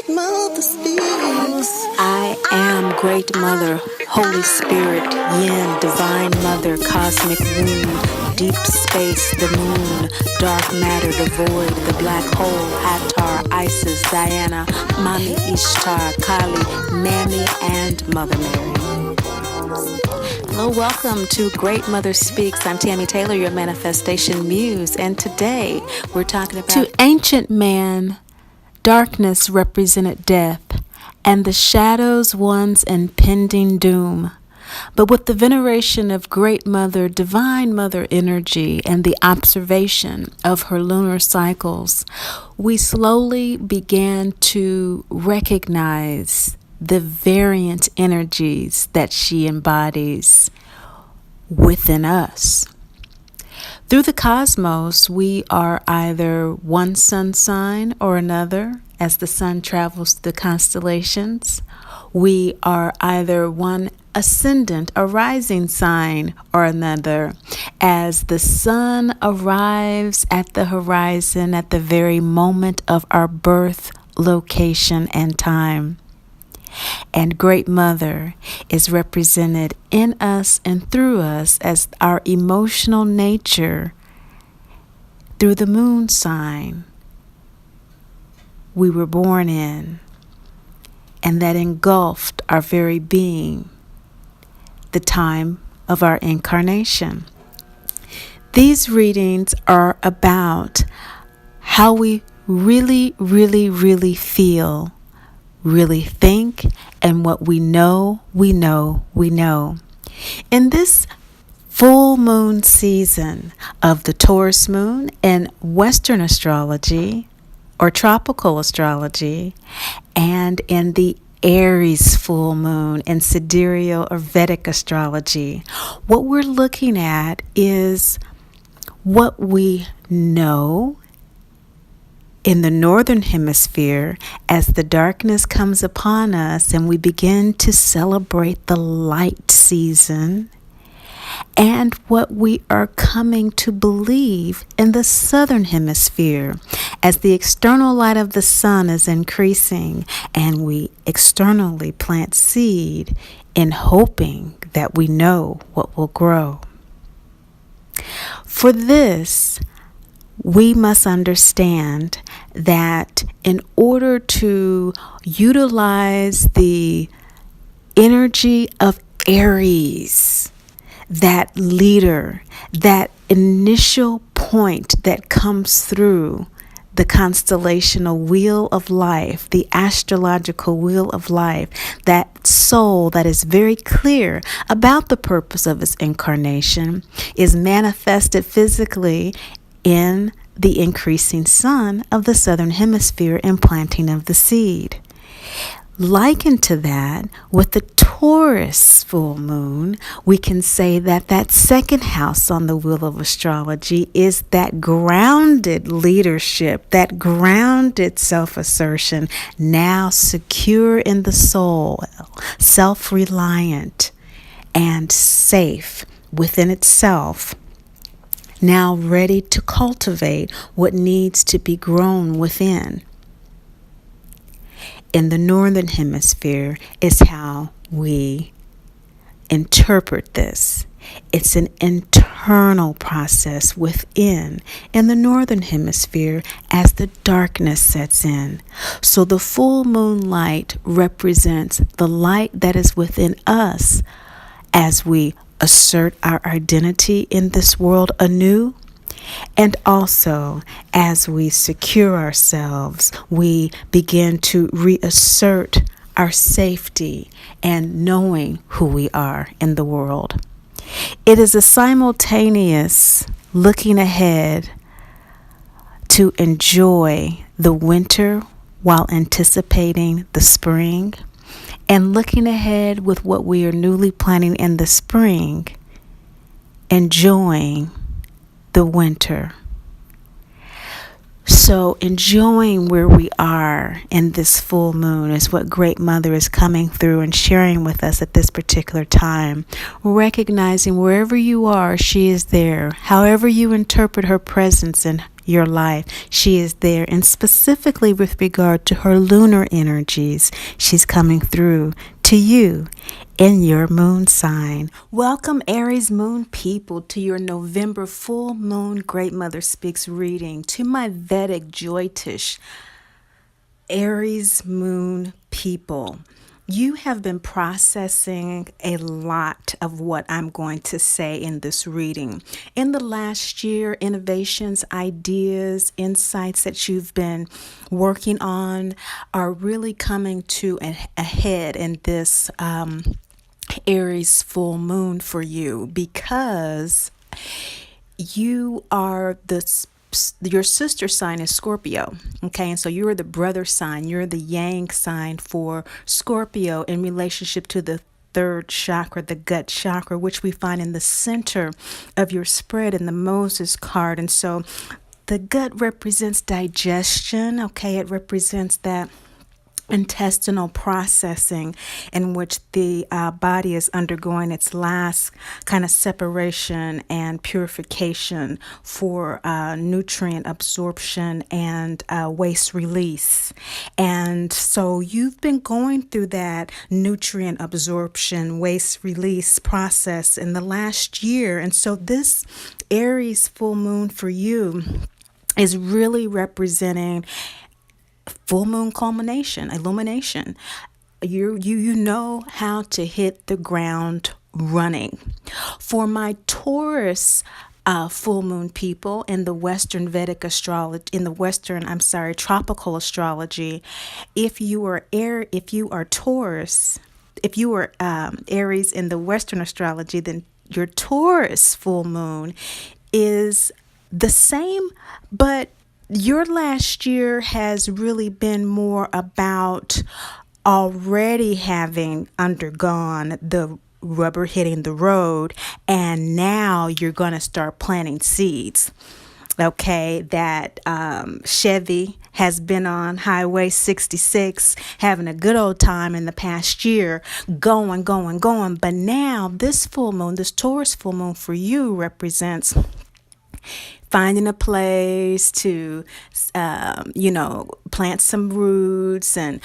Mother speaks. I am Great Mother, Holy Spirit, Yin, Divine Mother, Cosmic Womb, Deep Space, the Moon, Dark Matter, the Void, the Black Hole, Hathor, Isis, Diana, Mami Ishtar, Kali, Mammy, and Mother Mary. Hello, welcome to Great Mother Speaks. I'm Tammy Taylor, your manifestation muse, and today we're talking about... To ancient man, darkness represented death, and the shadows one's impending doom. But with the veneration of Great Mother, Divine Mother energy, and the observation of her lunar cycles, we slowly began to recognize the variant energies that she embodies within us. Through the cosmos, we are either one sun sign or another. As the sun travels through the constellations, we are either one ascendant, a rising sign, or another. As the sun arrives at the horizon at the very moment of our birth, location, and time. And Great Mother is represented in us and through us as our emotional nature through the moon sign we were born in, and that engulfed our very being, the time of our incarnation. These readings are about how we really feel, really think, and what we know. In this full moon season of the Taurus moon in Western astrology or tropical astrology, and in the ARIES full moon in sidereal or Vedic astrology, what we're looking at is what we know in the northern hemisphere as the darkness comes upon us and we begin to celebrate the light season, and what we are coming to believe in the southern hemisphere as the external light of the sun is increasing and we externally plant seed in hoping that we know what will grow. For this, we must understand that in order to utilize the energy of Aries, that leader, that initial point that comes through the constellational wheel of life, the astrological wheel of life, that soul that is very clear about the purpose of its incarnation is manifested physically in the increasing sun of the southern hemisphere and planting of the seed. Likened to that, with the Taurus full moon, we can say that that second house on the wheel of astrology is that grounded leadership, that grounded self-assertion, now secure in the soul, self-reliant and safe within itself, now ready to cultivate what needs to be grown within. In the northern hemisphere is how we interpret this. It's an internal process within in the northern hemisphere as the darkness sets in. So the full moon light represents the light that is within us as we assert our identity in this world anew. And also, as we secure ourselves, we begin to reassert our safety and knowing who we are in the world. It is a simultaneous looking ahead to enjoy the winter while anticipating the spring, and looking ahead with what we are newly planning in the spring, enjoying the winter. So enjoying where we are in this full moon is what Great Mother is coming through and sharing with us at this particular time. Recognizing wherever you are, she is there. However you interpret her presence in your life. She is there, and specifically with regard to her lunar energies, she's coming through to you in your moon sign. Welcome, Aries moon people, to your November full moon Great Mother Speaks reading. To my Vedic Jyotish Aries moon people, you have been processing a lot of what I'm going to say in this reading. In the last year, innovations, ideas, insights that you've been working on are really coming to a head in this Aries full moon for you, because you are your sister sign is Scorpio. Okay, and so you're the brother sign, you're the yang sign for Scorpio in relationship to the third chakra, the gut chakra, which we find in the center of your spread in the Moses card. And so the gut represents digestion. Okay, it represents that intestinal processing in which the body is undergoing its last kind of separation and purification for nutrient absorption and waste release. And so you've been going through that nutrient absorption, waste release process in the last year. And so this Aries full moon for you is really representing full moon culmination, illumination. You know how to hit the ground running. For my Taurus full moon people in the Western Vedic astrology, tropical astrology, if you are Taurus, if you are Aries in the Western astrology, then your Taurus full moon is the same, but your last year has really been more about already having undergone the rubber hitting the road, and now you're going to start planting seeds. Okay, that Chevy has been on Highway 66 having a good old time in the past year, going. But now this full moon, this Taurus full moon for you represents finding a place to, plant some roots and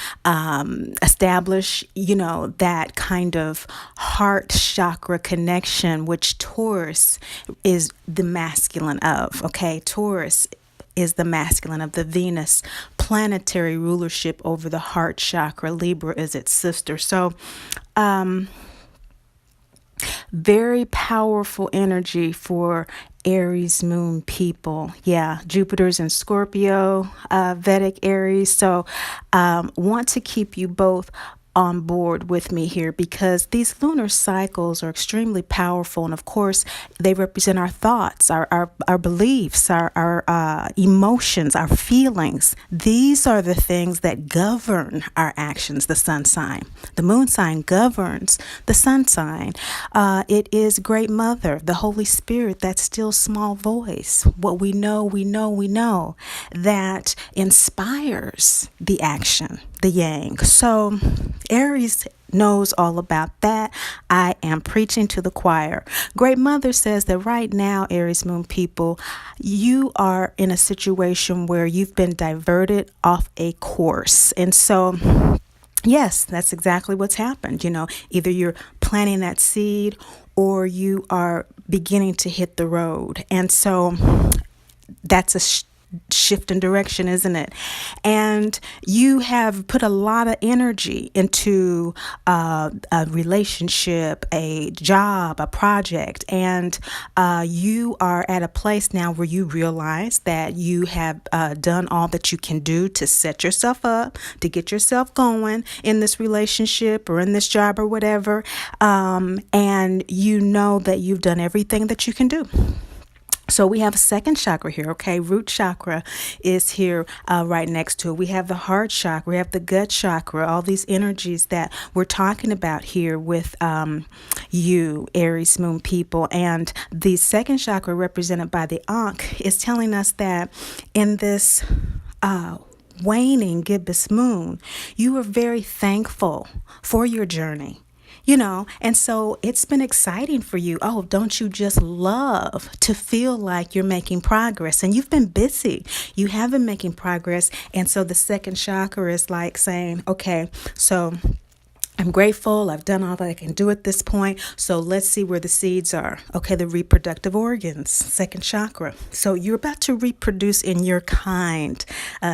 establish, that kind of heart chakra connection, which Taurus is the masculine of. Okay, Taurus is the masculine of the Venus planetary rulership over the heart chakra. Libra is its sister. So, very powerful energy for Aries moon people. Yeah, Jupiter's in Scorpio, Vedic Aries. So want to keep you both on board with me here, because these lunar cycles are extremely powerful, and of course they represent our thoughts, our beliefs, our emotions, our feelings. These are the things that govern our actions. The sun sign, the moon sign governs the sun sign. It is Great Mother, the Holy Spirit, that still small voice, what we know that inspires the action, the yang. So Aries knows all about that. I am preaching to the choir. Great Mother says that right now, Aries moon people, you are in a situation where you've been diverted off a course. And so, yes, that's exactly what's happened. Either you're planting that seed or you are beginning to hit the road. And so that's a shift in direction, isn't it? And you have put a lot of energy into a relationship, a job, a project, and you are at a place now where you realize that you have done all that you can do to set yourself up, to get yourself going in this relationship or in this job or whatever, and you know that you've done everything that you can do. So we have a second chakra here, okay? Root chakra is here right next to it. We have the heart chakra, we have the gut chakra, all these energies that we're talking about here with you, Aries moon people. And the second chakra, represented by the Ankh, is telling us that in this waning gibbous moon, you are very thankful for your journey. And so it's been exciting for you. Oh, don't you just love to feel like you're making progress? And you've been busy. You have been making progress. And so the second chakra is like saying, okay, so I'm grateful. I've done all that I can do at this point. So let's see where the seeds are. Okay, the reproductive organs, second chakra. So you're about to reproduce in your kind,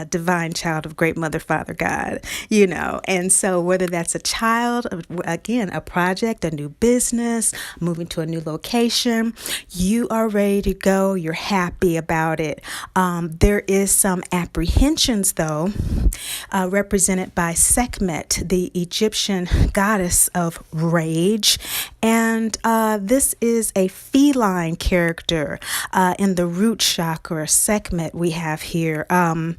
divine child of great mother, father, God, And so whether that's a child, again, a project, a new business, moving to a new location, you are ready to go. You're happy about it. There is some apprehensions, though, represented by Sekhmet, the Egyptian goddess of rage. And this is a feline character in the root chakra, Sekhmet, we have here. And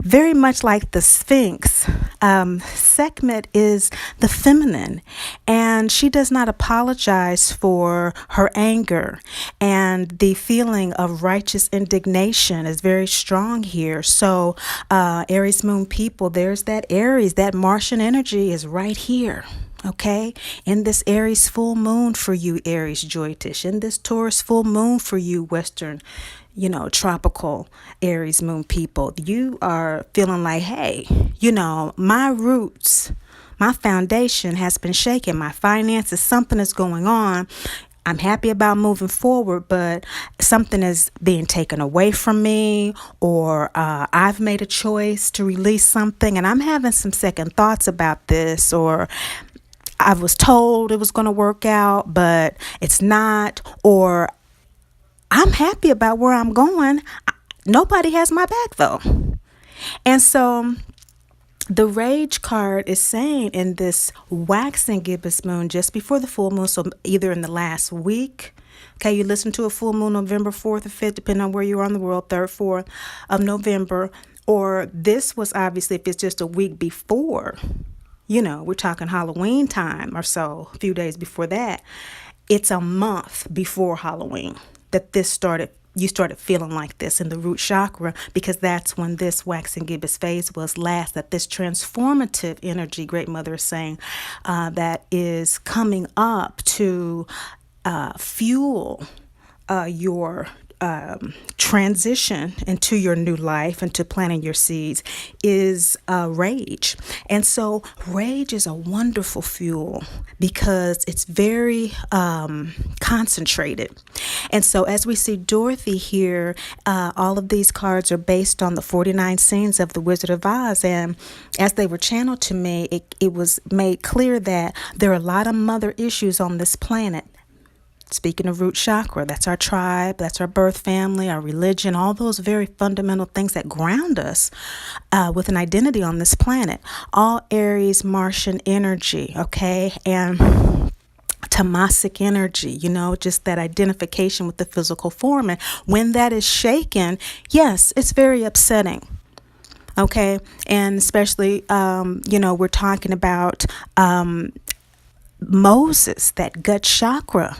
very much like the Sphinx, Sekhmet is the feminine, and she does not apologize for her anger. And the feeling of righteous indignation is very strong here. So, Aries moon people, there's that Aries, that Martian energy is right here. Okay, in this Aries full moon for you, Aries Joytish, in this Taurus full moon for you, Western, tropical Aries moon people, you are feeling like, hey, my roots, my foundation has been shaken, my finances, something is going on. I'm happy about moving forward, but something is being taken away from me, or I've made a choice to release something and I'm having some second thoughts about this, or I was told it was going to work out, but it's not, or I'm happy about where I'm going. Nobody has my back though. And so the rage card is saying in this waxing gibbous moon just before the full moon, so either in the last week, okay, you listen to a full moon November 4th or 5th, depending on where you are in the world, 3rd, 4th of November, or this was obviously if it's just a week before, we're talking Halloween time or so, a few days before that. It's a month before Halloween that you started feeling like this in the root chakra, because that's when this waxing gibbous phase was last, that this transformative energy, Great Mother is saying, that is coming up to fuel your transition into your new life, into planting your seeds, is rage. And so rage is a wonderful fuel because it's very concentrated. And so as we see Dorothy here, all of these cards are based on the 49 scenes of The Wizard of Oz. And as they were channeled to me, it was made clear that there are a lot of mother issues on this planet. Speaking of root chakra, that's our tribe, that's our birth family, our religion, all those very fundamental things that ground us with an identity on this planet. All Aries Martian energy, okay? And Tamasic energy, just that identification with the physical form. And when that is shaken, yes, it's very upsetting. Okay? And especially, we're talking about Moses, that gut chakra.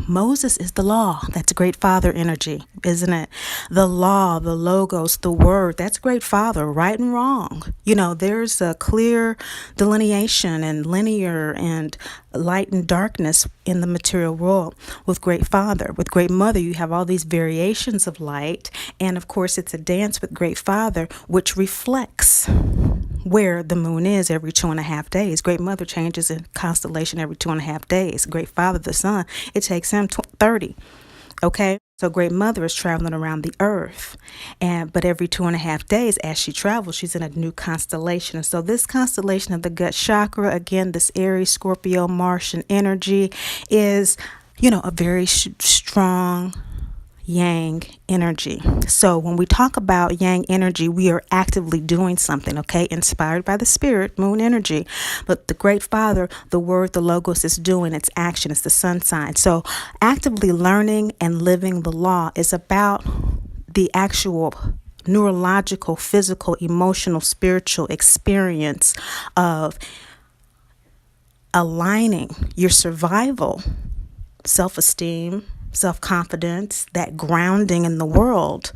Moses is the law. That's great father energy, isn't it? The law, the logos, the word, that's great father, right and wrong. There's a clear delineation and linear and light and darkness in the material world with great father. With great mother, you have all these variations of light. And of course, it's a dance with great father, which reflects where the moon is every 2.5 days. Great mother changes in constellation every 2.5 days. Great father, the sun, it takes him 30. Okay, so great mother is traveling around the earth, but every 2.5 days as she travels, she's in a new constellation. And so this constellation of the gut chakra, again, this Aries, Scorpio, Martian energy is, a very strong yang energy. So when we talk about yang energy, we are actively doing something, okay, inspired by the spirit, moon energy. But the great father, the word, the logos, is doing its action. It's the sun sign. So actively learning and living the law is about the actual neurological, physical, emotional, spiritual experience of aligning your survival, self-esteem, self-confidence, that grounding in the world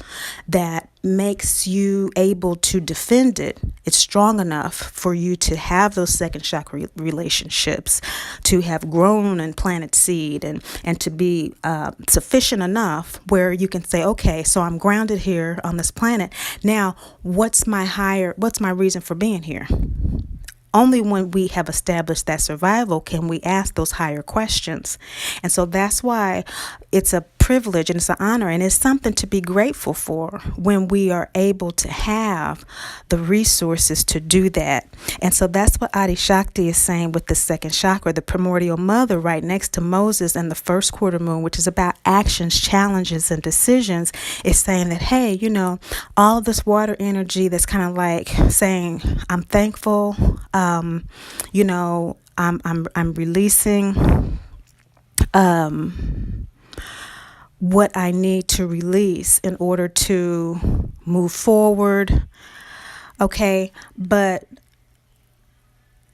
that makes you able to defend it. It's strong enough for you to have those second chakra relationships, to have grown and planted seed, and to be sufficient enough where you can say, okay, so I'm grounded here on this planet. Now, what's my reason for being here? Only when we have established that survival can we ask those higher questions. And so that's why it's a privilege and it's an honor and it's something to be grateful for when we are able to have the resources to do that. And so that's what Adi Shakti is saying with the second chakra, the primordial mother right next to Moses and the first quarter moon, which is about actions, challenges, and decisions, is saying that, hey, all of this water energy that's kind of like saying, I'm thankful, I'm releasing what I need to release in order to move forward. Okay, but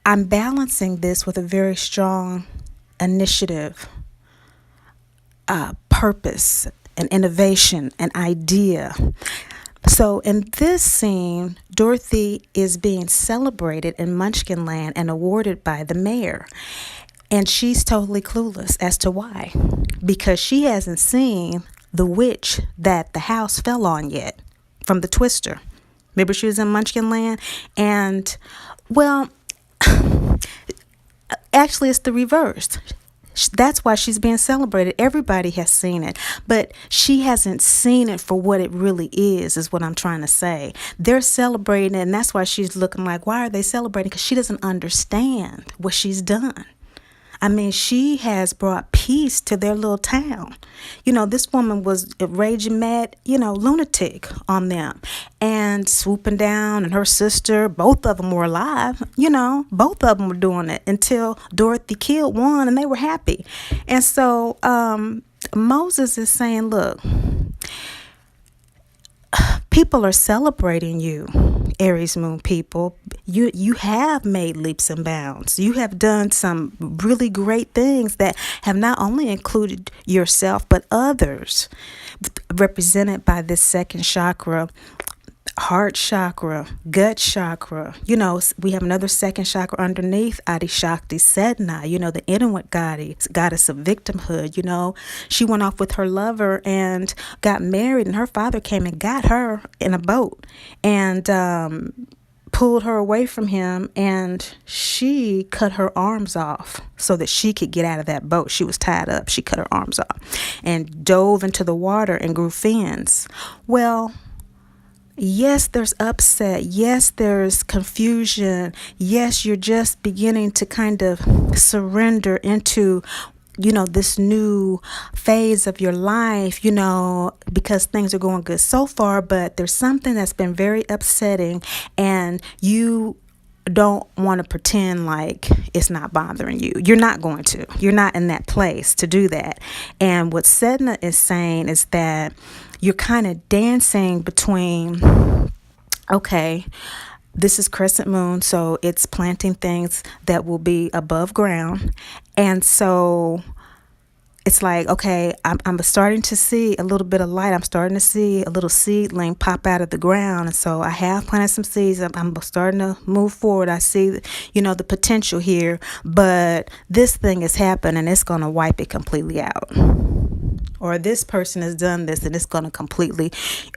I'm balancing this with a very strong initiative, purpose, and innovation, and idea. So in this scene, Dorothy is being celebrated in Munchkin Land and awarded by the mayor. And she's totally clueless as to why. Because she hasn't seen the witch that the house fell on yet from the Twister. Remember, she was in Munchkin Land? And, well, actually, it's the reverse. That's why she's being celebrated. Everybody has seen it, but she hasn't seen it for what it really is what I'm trying to say. They're celebrating it, and that's why she's looking like, why are they celebrating? Because she doesn't understand what she's done. I mean, she has brought peace to their little town. This woman was a raging mad, lunatic on them and swooping down, and her sister, both of them were alive. Both of them were doing it until Dorothy killed one and they were happy. And so Moses is saying, look, people are celebrating you, Aries moon people. You have made leaps and bounds. You have done some really great things that have not only included yourself, but others, represented by this second chakra, heart chakra, gut chakra. We have another second chakra underneath Adi Shakti, Sedna, the Inuit goddess of victimhood. She went off with her lover and got married, and her father came and got her in a boat and pulled her away from him, and she cut her arms off so that she could get out of that boat. She was tied up. She cut her arms off and dove into the water and grew fins. Well, yes, there's upset. Yes, there's confusion. Yes, you're just beginning to kind of surrender into, this new phase of your life, because things are going good so far, but there's something that's been very upsetting, and you don't want to pretend like it's not bothering you. You're not going to. You're not in that place to do that. And what Sedna is saying is that you're kind of dancing between, okay, this is crescent moon, so it's planting things that will be above ground. And so it's like, okay, I'm starting to see a little bit of light. I'm starting to see a little seedling pop out of the ground. And so I have planted some seeds. I'm starting to move forward. I see, the potential here. But this thing has happened, and it's going to wipe it completely out. Or this person has done this, and it's going to completely,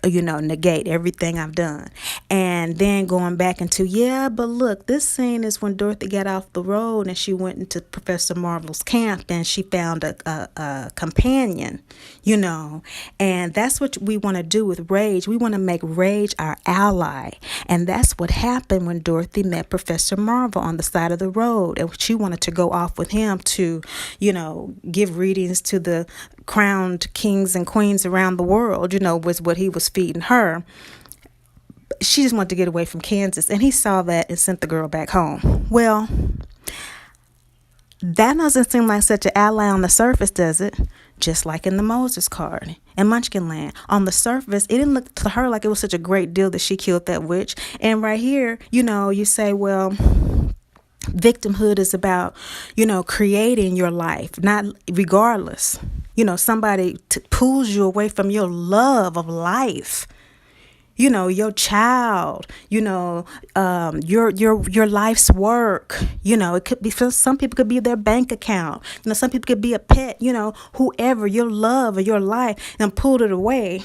negate everything I've done. And then going back into, but look, this scene is when Dorothy got off the road and she went into Professor Marvel's camp and she found a companion, and that's what we want to do with rage. We want to make rage our ally. And that's what happened when Dorothy met Professor Marvel on the side of the road. And she wanted to go off with him to, give readings to the crowned kings and queens around the world, was what he was feeding her. She just wanted to get away from Kansas, and he saw that and sent the girl back home. Well, that doesn't seem like such an ally on the surface, does it? Just like in the Moses card in Munchkin Land. On the surface, it didn't look to her like it was such a great deal that she killed that witch. And right here, you say, well, victimhood is about, creating your life, not regardless. Somebody pulls you away from your love of life. Your child, your life's work. It could be, for some people could be their bank account. Some people could be a pet, whoever, your love or your life, and pulled it away,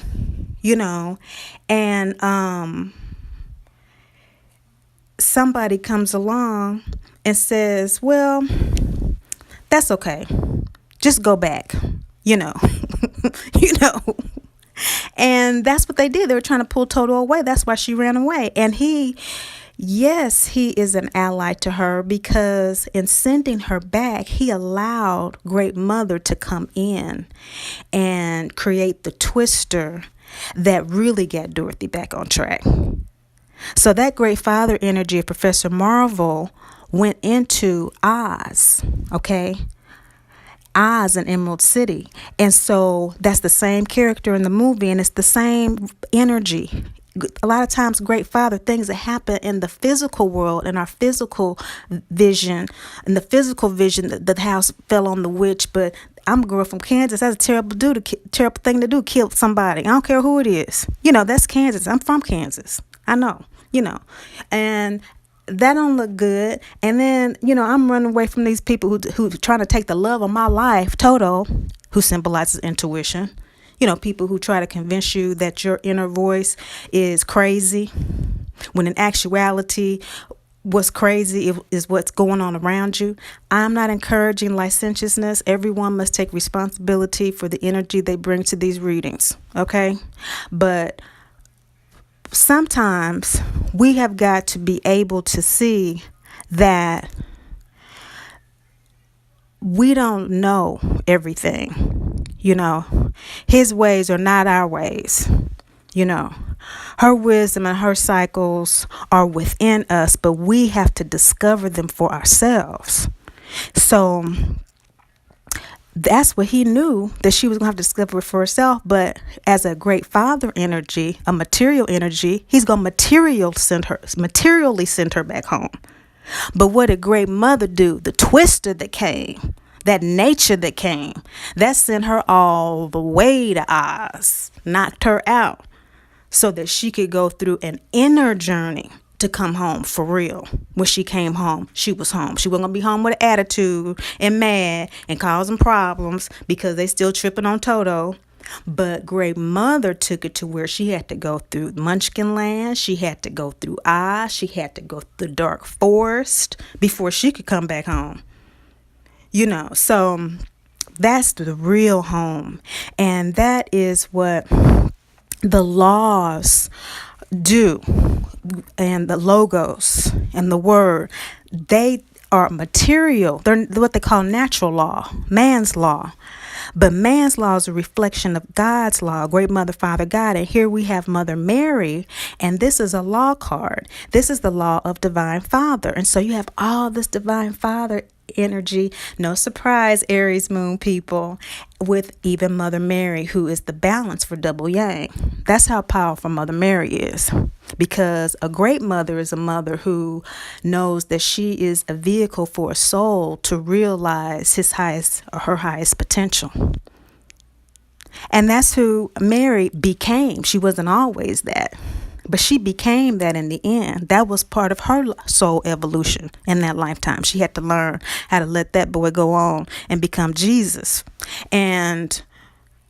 and somebody comes along and says, well, that's okay. Just go back, you know. And that's what they did. They were trying to pull Toto away. That's why she ran away. And he is an ally to her, because in sending her back, he allowed Great Mother to come in and create the twister that really got Dorothy back on track. So that Great Father energy of Professor Marvel went into Oz, okay? Oz in Emerald City. And so that's the same character in the movie, and it's the same energy. A lot of times, Great Father, things that happen in the physical world, in our physical vision, the house fell on the witch, but I'm a girl from Kansas. That's a terrible thing to do, kill somebody. I don't care who it is. That's Kansas. I'm from Kansas. I know, and that don't look good. And then, I'm running away from these people who trying to take the love of my life, Toto, who symbolizes intuition. People who try to convince you that your inner voice is crazy, when in actuality, what's crazy is what's going on around you. I'm not encouraging licentiousness. Everyone must take responsibility for the energy they bring to these readings, okay? But sometimes we have got to be able to see that we don't know everything. His ways are not our ways. Her wisdom and her cycles are within us, but we have to discover them for ourselves. So that's what he knew, that she was going to have to discover it for herself. But as a Great Father energy, a material energy, he's going to materially send her back home. But what did Great Mother do? The twister that came, that nature that came, that sent her all the way to Oz, knocked her out, so that she could go through an inner journey to come home for real. When she came home, she was home. She wasn't going to be home with an attitude and mad and causing problems because they still tripping on Toto. But Great Mother took it to where she had to go through Munchkin Land. She had to go through Oz. She had to go through the dark forest before she could come back home. So that's the real home. And that is what the laws do, and the logos and the word. They are material. They're what they call natural law, man's law. But man's law is a reflection of God's law, Great Mother, Father, God. And here we have Mother Mary, and this is a law card. This is the law of Divine Father. And so you have all this Divine Father energy. No surprise, Aries moon people, with even Mother Mary, who is the balance for double yang. That's how powerful Mother Mary is, because a great mother is a mother who knows that she is a vehicle for a soul to realize his highest or her highest potential. And that's who Mary became. She wasn't always that, but she became that in the end. That was part of her soul evolution in that lifetime. She had to learn how to let that boy go on and become Jesus. And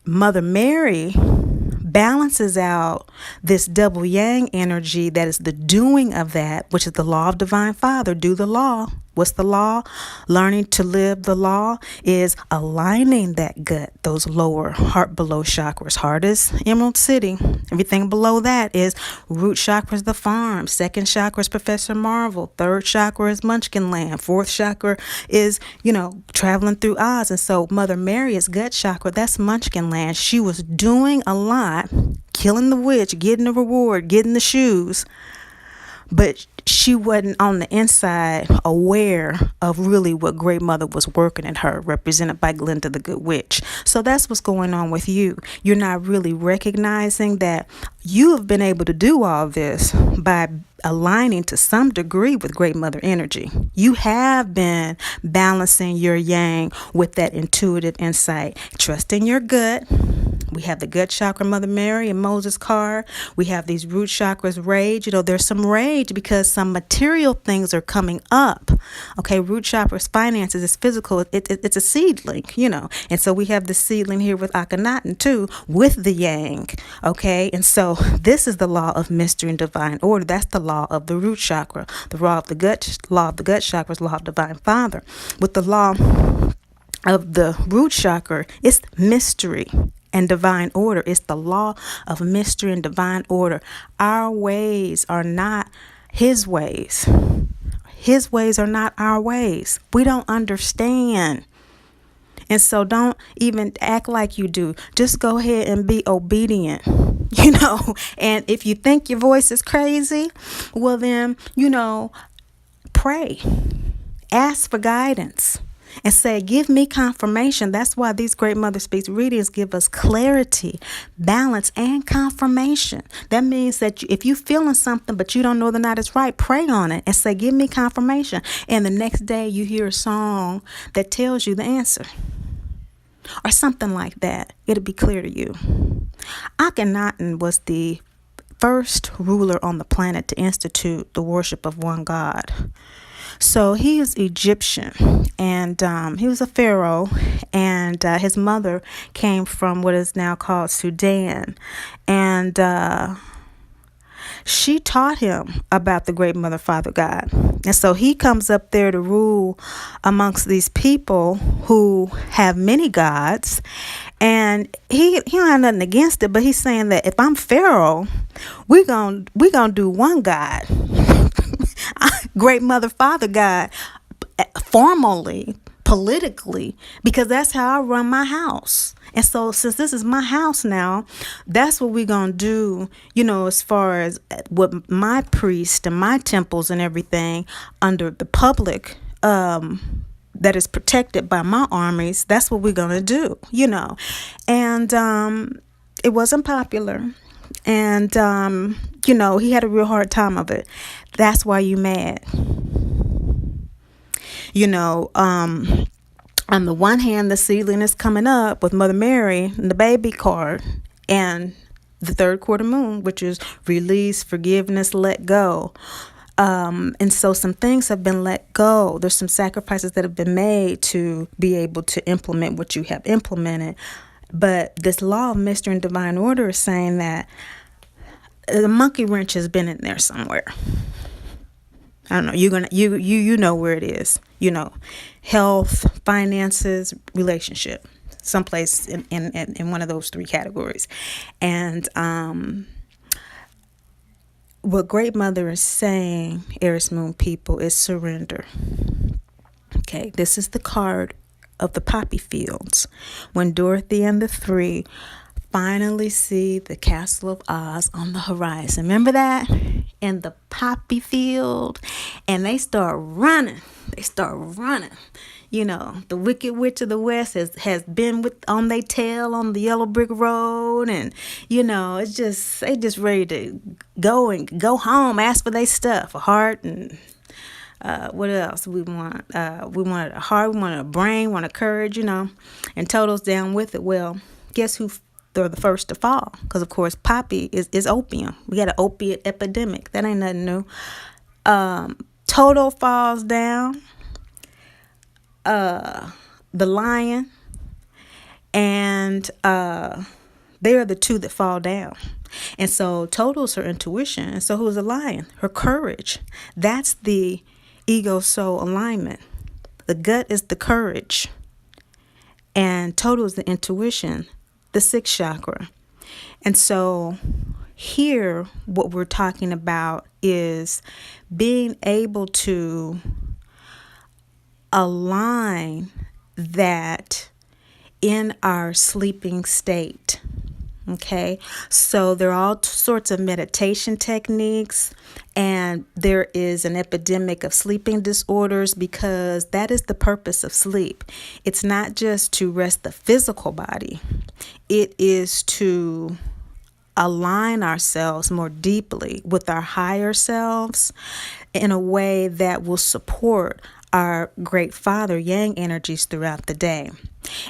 Mother Mary balances out this double yang energy that is the doing of that, which is the law of Divine Father. Do the law. What's the law? Learning to live the law is aligning that gut, those lower heart below chakras. Heart is Emerald City. Everything below that is root chakra is the farm. Second chakra is Professor Marvel. Third chakra is Munchkin Land. Fourth chakra is, traveling through Oz. And so Mother Mary is gut chakra. That's Munchkin Land. She was doing a lot, killing the witch, getting the reward, getting the shoes. but she wasn't on the inside aware of really what Great Mother was working in her, represented by Glinda the Good Witch. So that's what's going on with you. You're not really recognizing that you have been able to do all this by aligning to some degree with Great Mother energy. You have been balancing your yang with that intuitive insight. Trust in your gut. We have the gut chakra, Mother Mary and Moses card. We have these root chakras, rage. There's some rage because some material things are coming up. Okay, root chakras, finances, is physical. It's a seedling, And so we have the seedling here with Akhenaten too, with the yang. Okay, and so this is the law of mystery and divine order. That's the law of the root chakra, the law of the gut chakra is law of divine father. With the law of the root chakra, it's mystery and divine order. It's the law of mystery and divine order. Our ways are not his ways. His ways are not our ways. We don't understand. And so don't even act like you do. Just go ahead and be obedient, And if you think your voice is crazy, well then, pray. Ask for guidance. And say, give me confirmation. That's why these Great Mother Speaks readings give us clarity, balance, and confirmation. That means that if you're feeling something, but you don't know whether or not it's right, pray on it and say, give me confirmation. And the next day you hear a song that tells you the answer. Or something like that. It'll be clear to you. Akhenaten was the first ruler on the planet to institute the worship of one God. So he is Egyptian, and he was a pharaoh, and his mother came from what is now called Sudan, and she taught him about the Great Mother Father God. And so he comes up there to rule amongst these people who have many gods, and he don't have nothing against it, but he's saying that if I'm Pharaoh, we gonna do one God. Great Mother Father God, formally, politically, because that's how I run my house. And so since this is my house now, that's what we're going to do, as far as what my priest and my temples and everything under the public that is protected by my armies, that's what we're going to do, And it wasn't popular. And, he had a real hard time of it. That's why you mad. On the one hand, the seedling is coming up with Mother Mary and the baby card and the third quarter moon, which is release, forgiveness, let go. And so some things have been let go. There's some sacrifices that have been made to be able to implement what you have implemented. But this law of mystery and divine order is saying that the monkey wrench has been in there somewhere. I don't know. You know where it is. Health, finances, relationship, someplace in one of those three categories. And what Great Mother is saying, Aries Moon people, is surrender. Okay, this is the card of the poppy fields. When Dorothy and the three finally see the Castle of Oz on the horizon. Remember that? In the poppy field. And they start running. The Wicked Witch of the West has been on their tail on the yellow brick road. And, it's just, they just ready to go home, ask for their stuff, a heart and what else we want? We wanted a heart, we wanted a brain, we wanted courage, and Toto's down with it. Well, guess who they're the first to fall? Because, of course, poppy is opium. We got an opiate epidemic. That ain't nothing new. Toto falls down. The lion. And they are the two that fall down. And so Toto's her intuition. And so who's the lion? Her courage. That's the ego-soul alignment. The gut is the courage. And Toto is the intuition, the sixth chakra. And so here, what we're talking about is being able to align that in our sleeping state. Okay, so there are all sorts of meditation techniques, and there is an epidemic of sleeping disorders because that is the purpose of sleep. It's not just to rest the physical body, it is to align ourselves more deeply with our higher selves in a way that will support our great father yang energies throughout the day.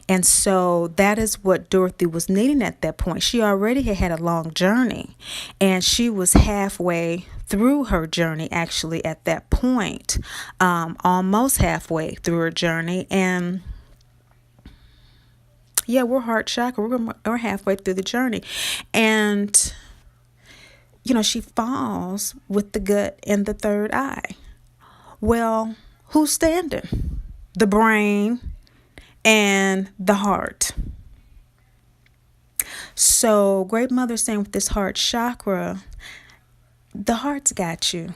And so that is what Dorothy was needing at that point. She already had a long journey, and she was halfway through her journey actually at that point, almost halfway through her journey. And yeah, we're heart chakra. We're halfway through the journey. And, she falls with the gut and the third eye. Well, who's standing? The brain and the heart. So Great Mother's saying with this heart chakra, the heart's got you.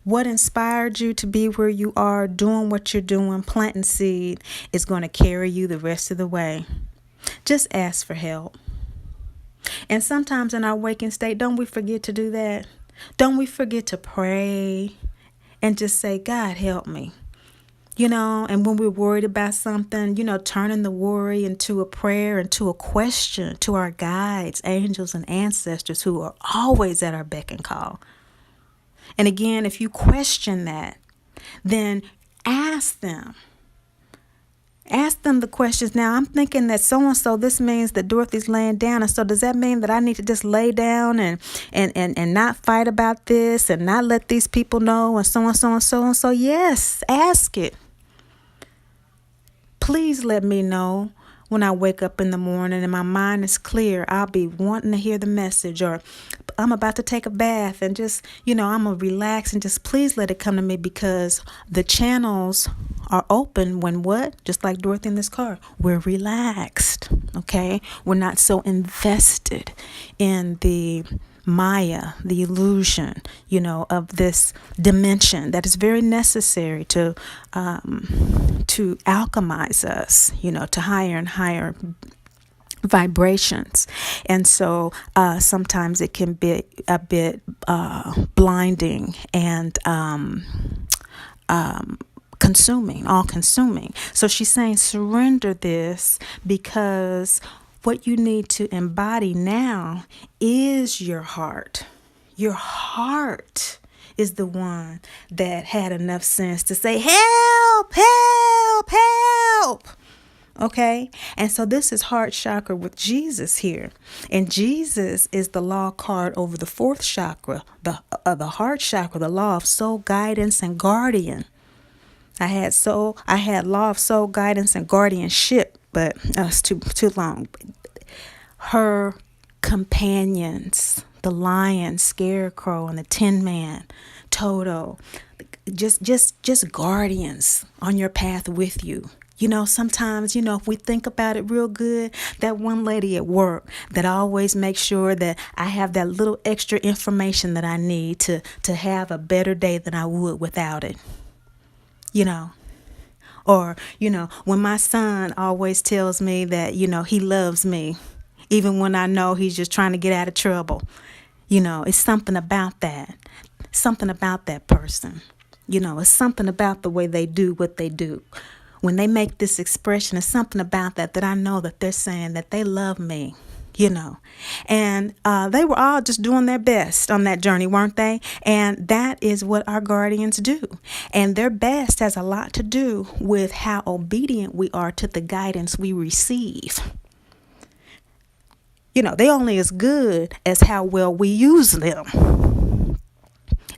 What inspired you to be where you are, doing what you're doing, planting seed, is going to carry you the rest of the way. Just ask for help. And sometimes in our waking state, don't we forget to do that? Don't we forget to pray and just say, God, help me? And when we're worried about something, turning the worry into a prayer, into a question to our guides, angels, and ancestors who are always at our beck and call. And again, if you question that, then ask them. Ask them the questions. Now, I'm thinking that so-and-so, this means that Dorothy's laying down. And so does that mean that I need to just lay down and not fight about this and not let these people know and so-and-so and so-and-so? Yes, ask it. Please let me know when I wake up in the morning and my mind is clear. I'll be wanting to hear the message, or I'm about to take a bath and just, I'm going to relax and just please let it come to me, because the channels are open when what? Just like Dorothy in this car, we're relaxed, okay? We're not so invested in the Maya, the illusion, of this dimension that is very necessary to alchemize us, to higher and higher vibrations. And so sometimes it can be a bit blinding and all consuming. So she's saying surrender this, because what you need to embody now is your heart. Your heart is the one that had enough sense to say, help, help, help. Okay? And so this is heart chakra with Jesus here. And Jesus is the law card over the fourth chakra, the heart chakra, the law of soul guidance and guardian. I had law of soul guidance and guardianship, but it's too long. Her companions, the lion, scarecrow, and the Tin Man, Toto, just guardians on your path with you. Sometimes, if we think about it real good, that one lady at work that always makes sure that I have that little extra information that I need to have a better day than I would without it. Or, when my son always tells me that, he loves me, even when I know he's just trying to get out of trouble. It's something about that person. It's something about the way they do what they do. When they make this expression, it's something about that I know that they're saying that they love me. And they were all just doing their best on that journey, weren't they? And that is what our guardians do. And their best has a lot to do with how obedient we are to the guidance we receive. They only as good as how well we use them.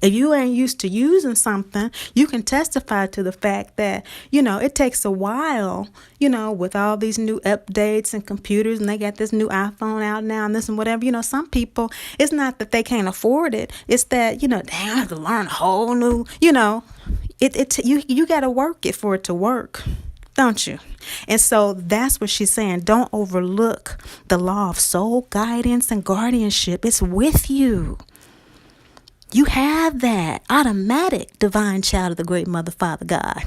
If you ain't used to using something, you can testify to the fact that, it takes a while, with all these new updates and computers, and they got this new iPhone out now and this and whatever. Some people, it's not that they can't afford it. It's that, they have to learn a whole new, you got to work it for it to work, don't you? And so that's what she's saying. Don't overlook the law of soul guidance and guardianship. It's with you. You have that automatic divine child of the great mother, Father God.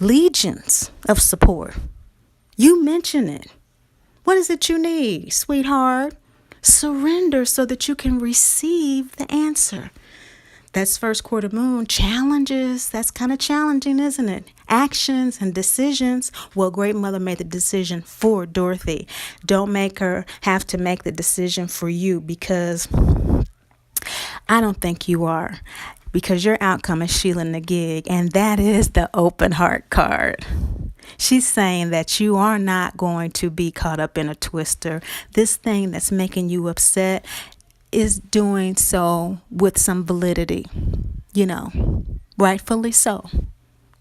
Legions of support. You mention it. What is it you need, sweetheart? Surrender so that you can receive the answer. That's first quarter moon. Challenges. That's kind of challenging, isn't it? Actions and decisions. Well, Great Mother made the decision for Dorothy. Don't make her have to make the decision for you, because I don't think you are. Because your outcome is Sheila Nagig, and that is the open heart card. She's saying that you are not going to be caught up in a twister. This thing that's making you upset is doing so with some validity, rightfully so.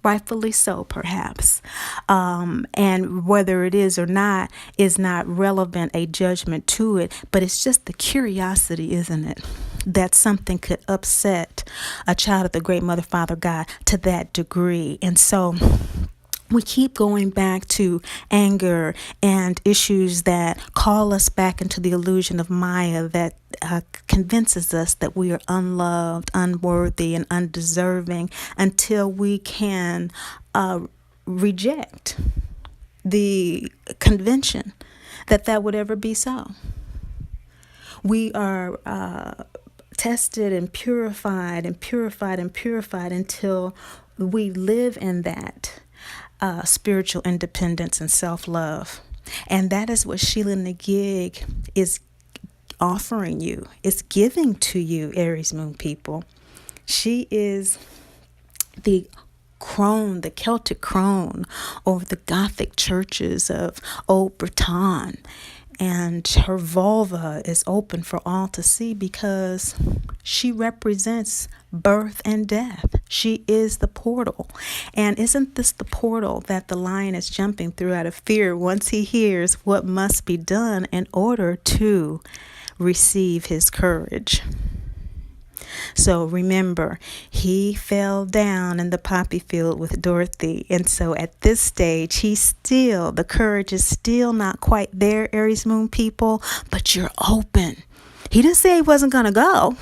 Rightfully so, perhaps. And whether it is or not is not relevant, a judgment to it, but it's just the curiosity, isn't it? That something could upset a child of the Great Mother, Father, God to that degree. And so we keep going back to anger and issues that call us back into the illusion of Maya that convinces us that we are unloved, unworthy, and undeserving until we can reject the convention that would ever be so. We are tested and purified until we live in that spiritual independence and self-love. And that is what Sheila Nagig is offering you, is giving to you, Aries Moon people. She is the crone, the Celtic crone over the Gothic churches of Old Breton. And her vulva is open for all to see because she represents birth and death. She is the portal. And isn't this the portal that the lion is jumping through out of fear once he hears what must be done in order to receive his courage? So remember, he fell down in the poppy field with Dorothy. And so at this stage, the courage is still not quite there, Aries Moon people, but you're open. He didn't say he wasn't going to go.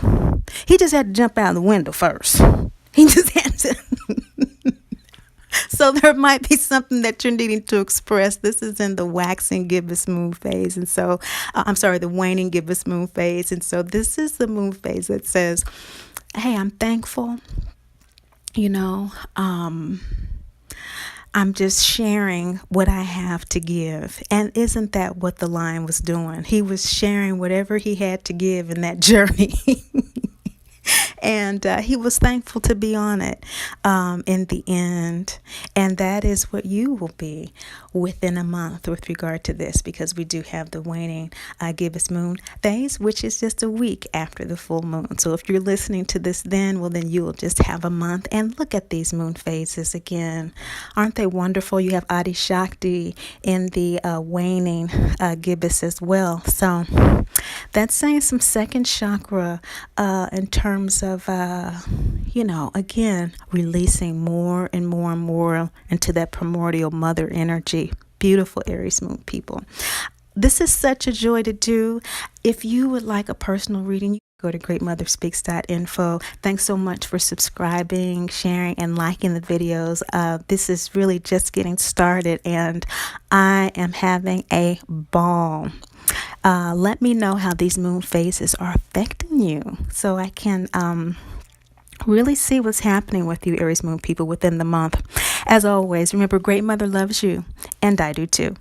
He just had to jump out the window first. He just had to. So there might be something that you're needing to express. This is in the waxing gibbous moon phase. And so, the waning gibbous moon phase. And so this is the moon phase that says, hey, I'm thankful. I'm just sharing what I have to give. And isn't that what the lion was doing? He was sharing whatever he had to give in that journey. And he was thankful to be on it in the end. And that is what you will be within a month with regard to this, because we do have the waning gibbous moon phase, which is just a week after the full moon. So if you're listening to this then, well, then you will just have a month. And look at these moon phases again. Aren't they wonderful? You have Adi Shakti in the waning gibbous as well. So that's saying some second chakra in terms of, again, releasing more and more and more into that primordial mother energy. Beautiful Aries Moon people. This is such a joy to do. If you would like a personal reading, you can go to greatmotherspeaks.info. Thanks so much for subscribing, sharing, and liking the videos. This is really just getting started, and I am having a ball. Let me know how these moon phases are affecting you so I can really see what's happening with you, Aries Moon people, within the month. As always, remember, Great Mother loves you, and I do too.